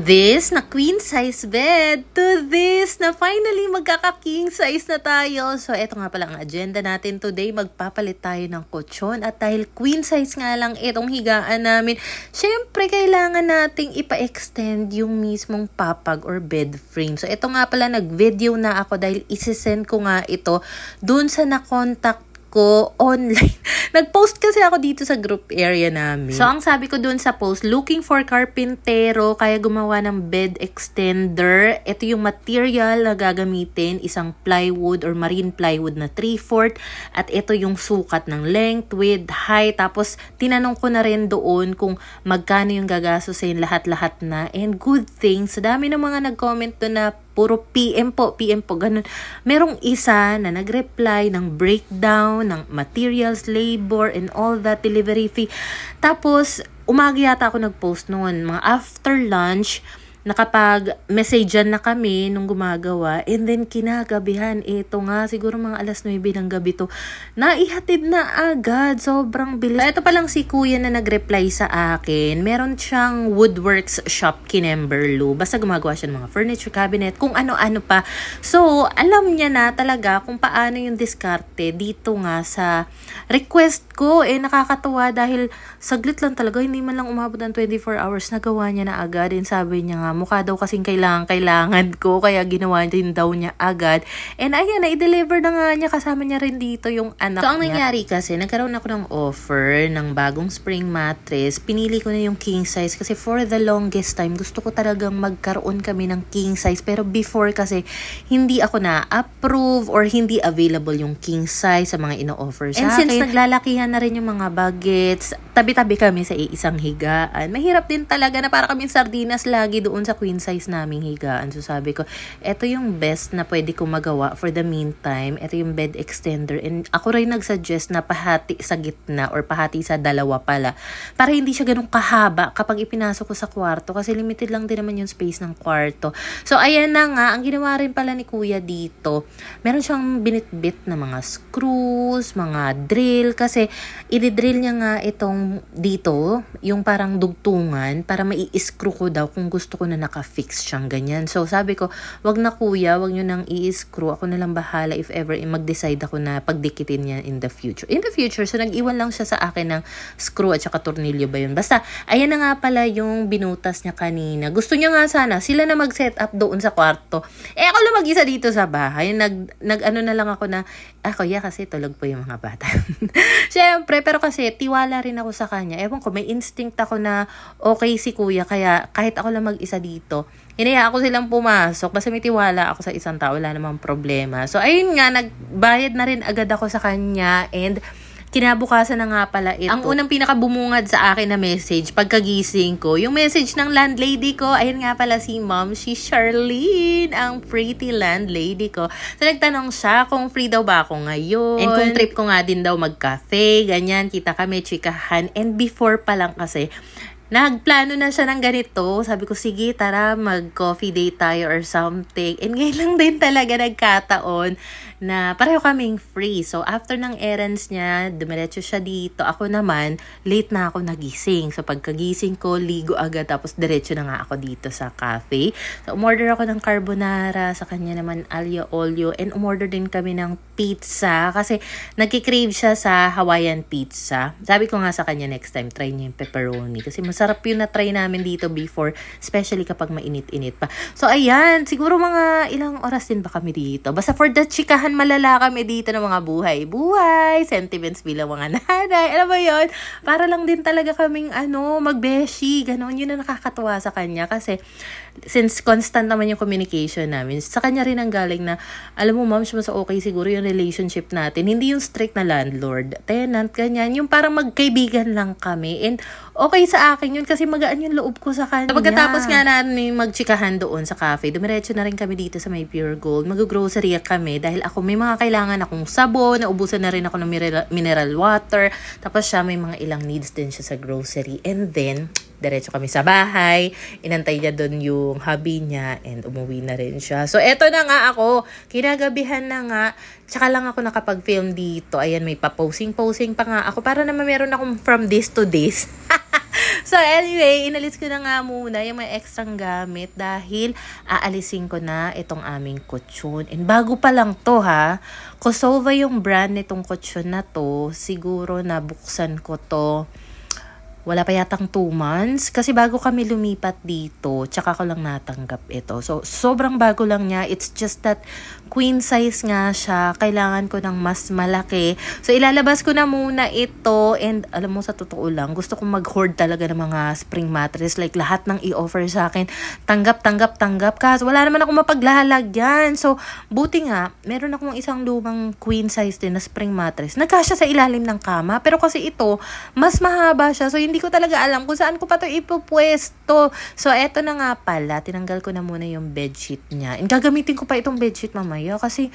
From this na queen size bed to this na finally magkaka-king size na tayo. So eto nga pala ang agenda natin today. Magpapalit tayo ng kutsyon at dahil queen size nga lang itong higaan namin, syempre kailangan nating ipa-extend yung mismong papag or bed frame. So eto nga pala, nag-video na ako dahil isisend ko nga ito dun sa na-contact ko online. Nag-post kasi ako dito sa group area namin. So, ang sabi ko dun sa post, looking for carpintero, kaya gumawa ng bed extender. Ito yung material na gagamitin, isang plywood or marine plywood na 3/4. At ito yung sukat ng length, width, height. Tapos, tinanong ko na rin doon kung magkano yung gagastusin lahat-lahat na. And good thing, sa dami ng mga nag-comment doon na puro PM po, ganun. Merong isa na nag-reply ng breakdown ng materials, labor, and all that, delivery fee. Tapos, umaga yata ako nag-post noon. Mga after lunch, nakapag-messagean na kami nung gumagawa. And then, kinagabihan, ito nga, siguro mga alas 9 ng gabi to, naihatid na agad. Sobrang bilis. Ito palang si kuya na nag-reply sa akin. Meron siyang woodworks shop Kinemberlu. Basta gumagawa siya ng mga furniture cabinet, kung ano-ano pa. So, alam niya na talaga kung paano yung diskarte dito nga sa request ko. Nakakatuwa dahil saglit lang talaga, hindi man lang umabot ng 24 hours, nagawa niya na agad. And sabi niya nga, mukha daw kasing kailangan ko, kaya ginawa din daw niya agad. And ayan, i-deliver na nga niya, kasama niya rin dito yung anak niya. So, ang nangyari kasi, nagkaroon ako ng offer ng bagong spring mattress. Pinili ko na yung king size kasi for the longest time, gusto ko talagang magkaroon kami ng king size. Pero before kasi, hindi ako na-approve or hindi available yung king size sa mga ino-offer sa akin. And since naglalakihan na rin yung mga bagets, tabi-tabi kami sa iisang higaan. Mahirap din talaga na para kami sardinas lagi doon sa queen size naming higaan. So sabi ko, eto yung best na pwede kong magawa for the meantime. Eto yung bed extender. And ako rin nagsuggest na pahati sa gitna or pahati sa dalawa pala. Para hindi siya ganun kahaba kapag ipinasok ko sa kwarto. Kasi limited lang din naman yung space ng kwarto. So ayan na nga, ang ginawa rin pala ni kuya dito, meron siyang binitbit na mga screws, mga drill. Kasi i-drill niya nga itong dito, yung parang dugtungan, para mai-screw ko daw kung gusto ko na naka-fix siyang ganyan. So, sabi ko, wag na kuya, wag nyo nang i-screw. Ako na lang bahala if ever mag-decide ako na pagdikitin niya in the future. In the future, so nag-iwan lang siya sa akin ng screw at saka tornilyo ba yun. Basta, ayan na nga pala yung binutas niya kanina. Gusto niya nga sana, sila na mag-set up doon sa kwarto. Ako lang mag-isa dito sa bahay. Nag-ano na lang ako na, kuya kasi tulog po yung mga bata. Siyempre, pero kasi tiwala rin ako sa kanya. Ewan ko, may instinct ako na okay si kuya, kaya kahit ako lang mag-isa dito, hinayaan ko silang pumasok kasi may tiwala ako sa isang tao, wala namang problema. So, ayun nga, nagbayad na rin agad ako sa kanya and kinabukasan na nga pala ito. Ang unang pinakabumungad sa akin na message pagkagising ko, yung message ng landlady ko. Ayun nga pala si Mom, si Charlene, ang pretty landlady ko. So nagtanong siya kung free daw ba ako ngayon. And kung trip ko nga din daw mag-cafe, ganyan, kita kami, chikahan. And before pa lang kasi, nagplano na siya ng ganito. Sabi ko, sige, tara, mag-coffee date tayo or something. And ngayon lang din talaga nagkataon na pareho kaming free. So, after ng errands niya, dumiretso siya dito. Ako naman, late na ako nagising. So, pagkagising ko, ligo agad. Tapos, diretso na nga ako dito sa cafe. So, umorder ako ng carbonara. Sa kanya naman, aglio olio. And umorder din kami ng pizza. Kasi, nagkikrave siya sa Hawaiian pizza. Sabi ko nga sa kanya, next time, try niya yung pepperoni. Kasi, masarap yun na try namin dito before. Especially kapag mainit-init pa. So, ayan. Siguro mga ilang oras din ba kami dito? Basta for the chikahan, malala kami dito ng mga buhay, sentiments bilang mga nanay. Alam mo yun? Para lang din talaga kaming magbeshi. Ganon. Yun na nakakatuwa sa kanya. Kasi, since constant naman yung communication namin, sa kanya rin ang galing na, alam mo, ma'am, mas okay siguro yung relationship natin. Hindi yung strict na landlord, tenant, ganyan. Yung parang magkaibigan lang kami. And, okay sa akin yun kasi magaan yung loob ko sa kanya. Pagkatapos nga namin magchikahan doon sa cafe, dumiretso na rin kami dito sa may Pure Gold. Mag-grocery kami dahil ako may mga kailangan akong sabon, naubusan na rin ako ng mineral water. Tapos siya may mga ilang needs din siya sa grocery. And then, diretso kami sa bahay. Inantay niya doon yung hubby niya and umuwi na rin siya. So, eto na nga ako. Kinagabihan na nga. Tsaka lang ako nakapag-film dito. Ayan, may pa-posing pa nga ako. Para naman meron akong from this to this. So anyway, inalis ko na nga muna yung mga extrang gamit dahil aalisin ko na itong aming kutsyon. And bago pa lang to ha, Kosova yung brand nitong kutsyon na to. Siguro nabuksan ko to. Wala pa yatang 2 months. Kasi bago kami lumipat dito, tsaka ko lang natanggap ito. So, sobrang bago lang niya. It's just that queen size nga siya. Kailangan ko ng mas malaki. So, ilalabas ko na muna ito. And alam mo, sa totoo lang, gusto kong mag-hoard talaga ng mga spring mattress. Like, lahat ng i-offer sa akin. Tanggap. Kasi wala naman akong mapaglalagyan. So, buti nga, meron akong isang lumang queen size din na spring mattress. Nagkasya sa ilalim ng kama. Pero kasi ito, mas mahaba siya. So, hindi ko talaga alam kung saan ko pa ito ipupwesto. So, eto na nga pala. Tinanggal ko na muna yung bedsheet niya. And gagamitin ko pa itong bedsheet mamaya kasi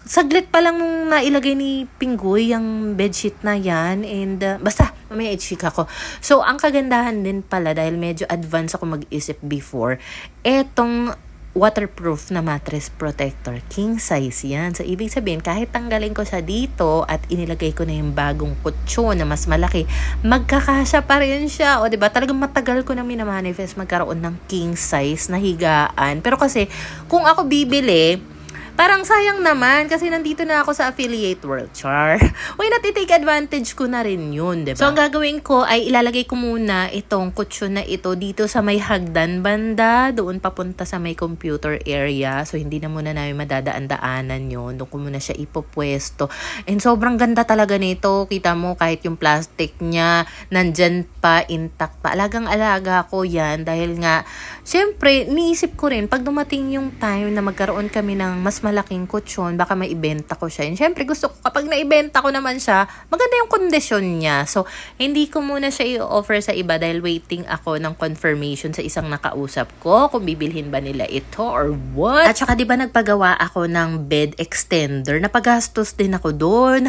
saglit pa lang nung nailagay ni Pinggoy yung bedsheet na yan. And basta, mamaya i-check ako. So, ang kagandahan din pala dahil medyo advance ako mag-isip before, etong waterproof na mattress protector. King size yan. So, ibig sabihin, kahit tanggalin ko siya dito at inilagay ko na yung bagong kutsyon na mas malaki, magkakasya pa rin siya. O, diba? Talagang matagal ko na minamanifest magkaroon ng king size na higaan. Pero kasi, kung ako bibili, parang sayang naman kasi nandito na ako sa affiliate world, char. Why not i-take advantage ko na rin yun, diba? So, ang gagawin ko ay ilalagay ko muna itong kutsyon na ito dito sa may hagdan banda, doon papunta sa may computer area. So, hindi na muna namin madadaan-daanan yun. Doon ko muna siya ipopwesto. And sobrang ganda talaga nito. Kita mo, kahit yung plastic niya, nandyan pa, intact pa. Alagang-alaga ko yan dahil nga, syempre, niisip ko rin, pag dumating yung time na magkaroon kami ng mas malaking kutsyon, baka may ibenta ko siya. And syempre, gusto ko kapag naibenta ko naman siya, maganda yung kondisyon niya. So, hindi ko muna siya i-offer sa iba dahil waiting ako ng confirmation sa isang nakausap ko kung bibilhin ba nila ito or what. At saka, di ba nagpagawa ako ng bed extender? Napagastos din ako doon.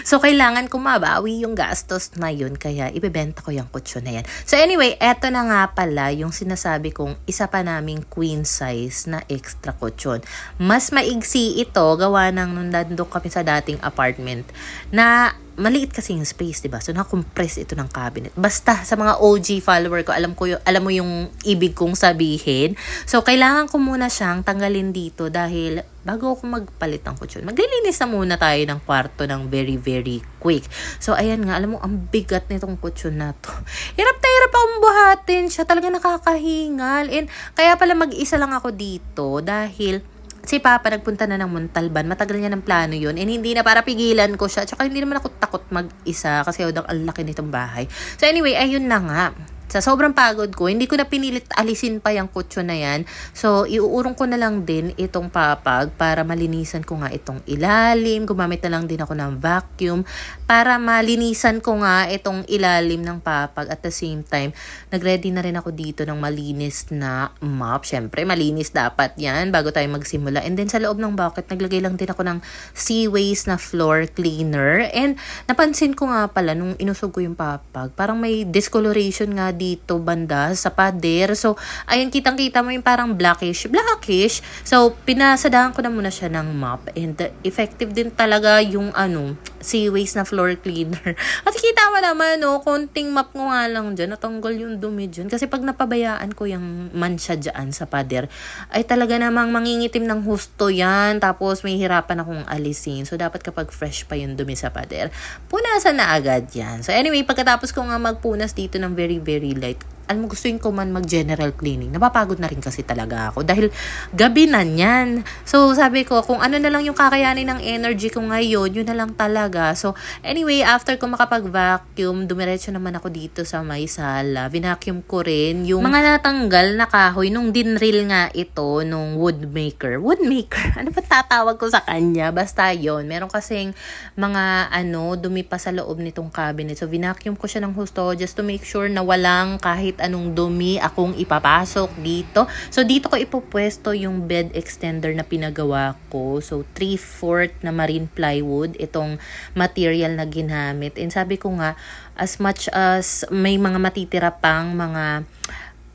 So, kailangan ko mabawi yung gastos na yun. Kaya, ibebenta ko yung kutsyon na yan. So, anyway, eto na nga pala yung sinasabi kong isa pa naming queen size na extra kutsyon. Mas maigsi ito, gawa ng nung nandun kami sa dating apartment na maliit kasi yung space, diba? So, na-compress ito ng cabinet. Basta, sa mga OG follower ko, alam mo yung ibig kong sabihin. So, kailangan ko muna siyang tanggalin dito dahil bago ako magpalit ng kutsyon, maglilinis na muna tayo ng kwarto ng very, very quick. So, ayan nga, alam mo, ang bigat nitong kutsyon na to. Hirap na hirap akong buhatin siya. Talaga nakakahingal. And kaya pala mag-isa lang ako dito dahil si Papa nagpunta na ng Montalban. Matagal niya ng plano yun. And hindi na para pigilan ko siya. Tsaka hindi naman ako takot mag-isa kasi ang laki nitong bahay. So anyway, ayun na nga. Sa sobrang pagod ko, hindi ko na pinilit alisin pa yung kutsyon na yan. So, iuurong ko na lang din itong papag para malinisan ko nga itong ilalim. Gumamit na lang din ako ng vacuum para malinisan ko nga itong ilalim ng papag. At the same time, nagready na rin ako dito ng malinis na mop. Siyempre, malinis dapat yan bago tayo magsimula. And then sa loob ng bucket, naglagay lang din ako ng Seaways na floor cleaner. And napansin ko nga pala nung inusog ko yung papag, parang may discoloration nga dito banda sa pader. So, ayun, kitang-kita mo yung parang blackish. So, pinasadahan ko na muna siya ng mop. And effective din talaga yung Seaways na floor cleaner. Kasi kita mo naman, konting mop ko nga lang dyan. Natanggal yung dumi dyan. Kasi pag napabayaan ko yung mansya dyan sa pader, ay talaga namang mangingitim ng husto yan. Tapos, may hirapan akong alisin. So, dapat kapag fresh pa yung dumi sa pader, punasan na agad yan. So, anyway, pagkatapos ko nga magpunas dito ng very, very light, alam mo, gustuin ko man mag-general cleaning. Napapagod na rin kasi talaga ako dahil gabi na yan. So, sabi ko, kung ano na lang yung kakayanin ng energy ko ngayon, yun na lang talaga. So, anyway, after ko makapag-vacuum, dumiretso naman ako dito sa may sala. Vinacuum ko rin yung mga natanggal na kahoy nung dinrill nga ito nung woodmaker. Ano ba tatawag ko sa kanya? Basta yon. Meron kasing mga dumi pa sa loob nitong cabinet. So, vinacuum ko siya ng husto just to make sure na walang kahit anong dumi akong ipapasok dito. So, dito ko ipopwesto yung bed extender na pinagawa ko. So, 3/4 na marine plywood itong material na ginamit. And sabi ko nga, as much as may mga matitira pang mga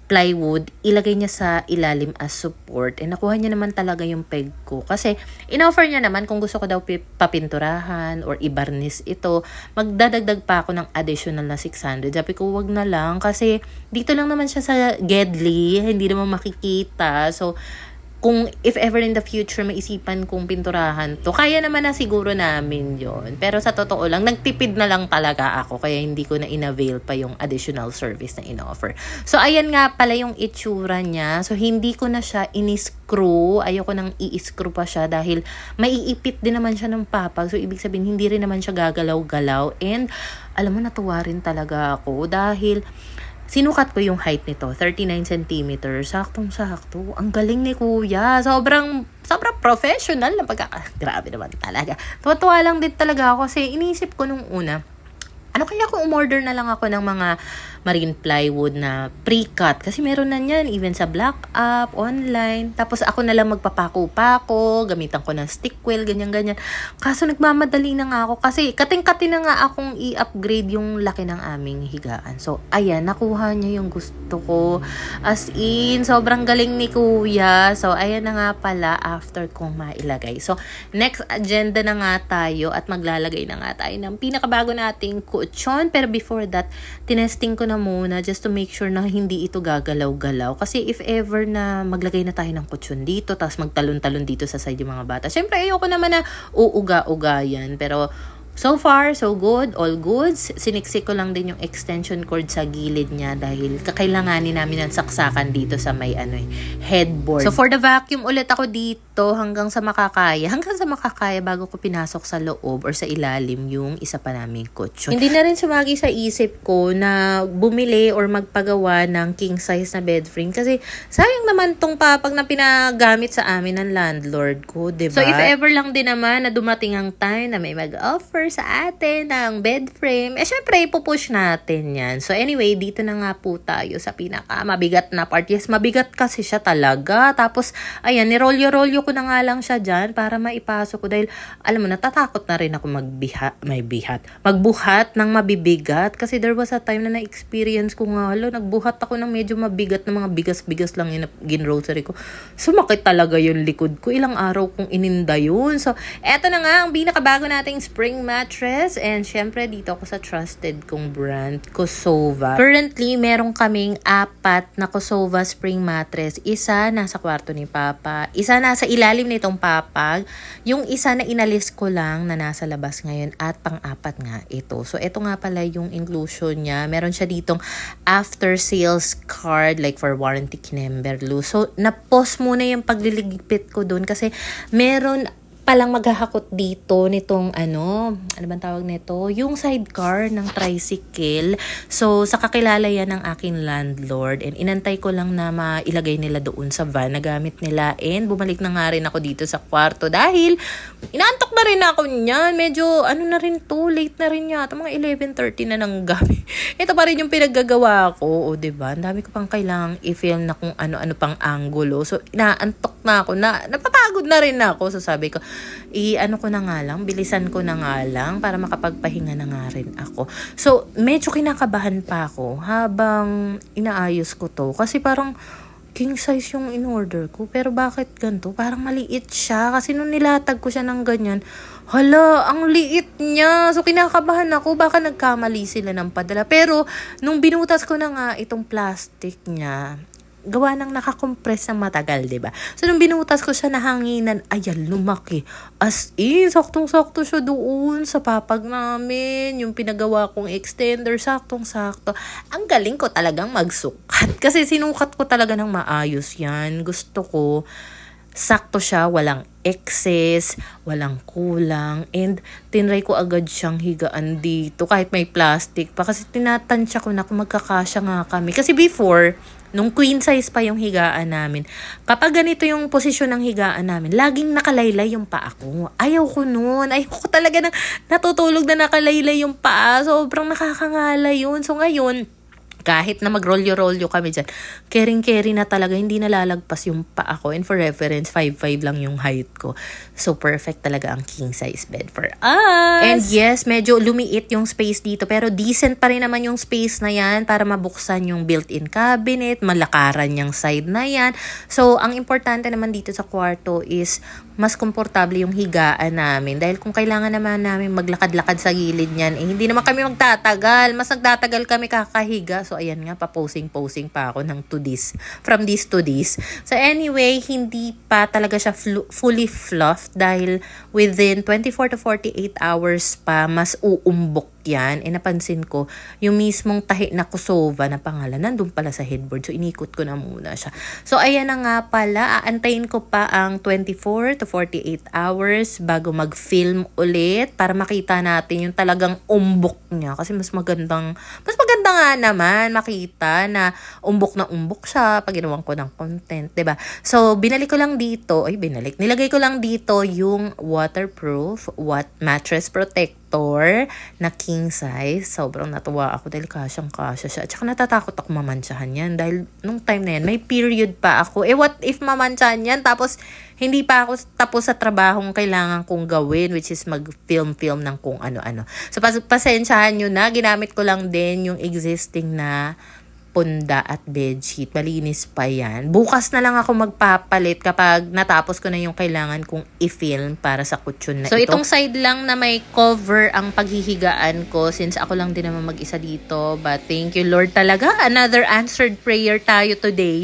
plywood, ilagay niya sa ilalim as support. Nakuha niya naman talaga yung peg ko. Kasi, in-offer niya naman kung gusto ko daw papinturahan or ibarnis ito, magdadagdag pa ako ng additional na 600. Sabi ko, wag na lang. Kasi, dito lang naman siya sa Gedli. Hindi naman makikita. So, kung if ever in the future maisipan kong pinturahan to, kaya naman na siguro namin yon. Pero sa totoo lang, nagtipid na lang talaga ako, kaya hindi ko na inavail pa yung additional service na in-offer. So, ayan nga pala yung itsura niya. So, hindi ko na siya in-screw. Ayoko nang i-screw pa siya dahil maiipit din naman siya ng papag. So, ibig sabihin, hindi rin naman siya gagalaw-galaw. And, alam mo, natuwa rin talaga ako dahil sinukat ko yung height nito, 39 centimeters. Saktong-sakto. Ang galing ni kuya. Sobrang professional na grabe naman talaga. Tuwa-tuwa lang din talaga ako kasi iniisip ko nung una, ano kaya kung umorder na lang ako ng mga marine plywood na pre-cut? Kasi meron na yan, even sa Black App, online. Tapos ako na lang magpapako-pako, gamitan ko ng stick wheel, ganyan-ganyan. Kaso nagmamadali na nga ako kasi kating-kating na nga akong i-upgrade yung laki ng aming higaan. So, ayan, nakuha niya yung gusto ko. As in, sobrang galing ni kuya. So, ayan na nga pala after kong mailagay. So, next agenda na nga tayo at maglalagay na nga tayo ng pinakabago nating kutsyon. Pero before that, tinesting ko na muna just to make sure na hindi ito gagalaw-galaw. Kasi if ever na maglagay na tayo ng kutsyon dito, tapos magtalon-talon dito sa side yung mga bata. Syempre, ayoko naman na uuga-uga yan. Pero so far, so good. All goods. Siniksik ko lang din yung extension cord sa gilid niya dahil kakailanganin namin ng saksakan dito sa may headboard. So for the vacuum ulit ako dito hanggang sa makakaya. Hanggang sa makakaya bago ko pinasok sa loob or sa ilalim yung isa pa naming kutsyon. Hindi na rin sumagi sa isip ko na bumili or magpagawa ng king size na bed frame kasi sayang naman tong papag na pinagamit sa amin ng landlord ko, diba? So if ever lang din naman na dumating ang time na may mag-offer sa atin ng bed frame, syempre ipupush natin yan. So anyway, dito na nga po tayo sa pinaka mabigat na part. Yes, mabigat kasi siya talaga. Tapos, ayan, nirolyo-rolyo ko na nga lang siya dyan para maipasok ko dahil, alam mo, natatakot na rin ako magbuhat ng mabibigat kasi there was a time na na-experience ko nga, nagbuhat ako ng medyo mabigat na mga bigas-bigas lang yung ginrocery ko. Sumakit talaga yung likod ko. Ilang araw kong ininda yun. So, eto na nga ang pinakabago nating spring mattress and syempre dito ako sa trusted kong brand, Kosova. Currently, meron kaming 4 na Kosova spring mattress. Isa nasa kwarto ni Papa, isa nasa ilalim nitong papag, yung isa na inalis ko lang na nasa labas ngayon at pang-4 nga ito. So, ito nga pala yung inclusion niya. Meron siya ditong after sales card like for warranty Kinemberlu. So, na-pause muna yung pagliligpit ko dun kasi meron palang maghahakot dito nitong ano bang tawag nito? Yung sidecar ng tricycle. So, sa kakilala yan ng aking landlord and inantay ko lang na mailagay nila doon sa van na gamit nila and bumalik na nga rin ako dito sa kwarto dahil inaantok na rin ako niyan. Medyo na rin to, late na rin yata. Mga 11:30 na ng gabi. Ito pa rin yung pinaggagawa ko. O, diba? Ang dami ko pang kailangang i-film na kung ano-ano pang angulo. So, inaantok na ako. Napapagod na rin ako. So, sabi ko, ko na nga lang, bilisan ko na nga lang para makapagpahinga na nga rin ako. So, medyo kinakabahan pa ako habang inaayos ko to. Kasi parang king size yung in-order ko. Pero bakit ganito? Parang maliit siya. Kasi nung nilatag ko siya ng ganyan, hala, ang liit niya. So, kinakabahan ako. Baka nagkamali sila ng padala. Pero, nung binutas ko na nga itong plastic niya, gawa ng nakakompress ng matagal, diba? So, nung binutas ko siya nahanginan, ayan, lumaki. As in, saktong-sakto siya doon sa papag namin. Yung pinagawa kong extender, saktong-sakto. Ang galing ko talagang magsukat. Kasi sinukat ko talaga ng maayos yan. Gusto ko, sakto siya, walang excess, walang kulang, and tinry ko agad siyang higaan dito kahit may plastic pa kasi tinatansya ko na kung magkakasya nga kami. Kasi before, nung queen size pa yung higaan namin, kapag ganito yung posisyon ng higaan namin, laging nakalaylay yung paa ko. Ayaw ko nun. Ayaw ko talaga na natutulog na nakalaylay yung paa. Sobrang nakakangala yun. So ngayon, kahit na magrolyo-rolyo kami dyan, caring-carry na talaga, hindi nalalagpas yung paa ko. And for reference, 5'5" lang yung height ko. So, perfect talaga ang king size bed for us. And yes, medyo lumiit yung space dito, pero decent pa rin naman yung space na yan para mabuksan yung built-in cabinet, malakaran yung side na yan. So, ang importante naman dito sa kwarto is mas komportable yung higaan namin. Dahil kung kailangan naman namin maglakad-lakad sa gilid niyan, hindi naman kami magtatagal. Mas nagtatagal kami kakahiga. So, ayan nga, pa-posing-posing pa ako ng from this to this. So, anyway, hindi pa talaga siya fully fluffed dahil within 24 to 48 hours pa, mas uumbok yan. Napansin ko, yung mismong tahi na Kosova na pangalan, nandun pala sa headboard. So, inikot ko na muna siya. So, ayan na nga pala. Aantayin ko pa ang 24 to 48 hours bago mag-film ulit para makita natin yung talagang umbok niya. Kasi mas maganda nga naman makita na umbok siya pag ginawan ko ng content, 'di ba? So, nilagay ko lang dito yung waterproof mattress protector na king size. Sobrang natuwa ako dahil kasyang-kasya siya. At saka natatakot ako mamantsahan yan dahil nung time na yan, may period pa ako. What if mamantsahan yan? Tapos, hindi pa ako tapos sa trabahong kailangan kong gawin, which is mag-film ng kung ano-ano. So, pasensyahan nyo na. Ginamit ko lang din yung existing na punda at bedsheet. Malinis pa yan. Bukas na lang ako magpapalit kapag natapos ko na yung kailangan kong i-film para sa kutsyon na ito. So, itong side lang na may cover ang paghihigaan ko since ako lang din naman mag-isa dito. But thank you, Lord talaga. Another answered prayer tayo today.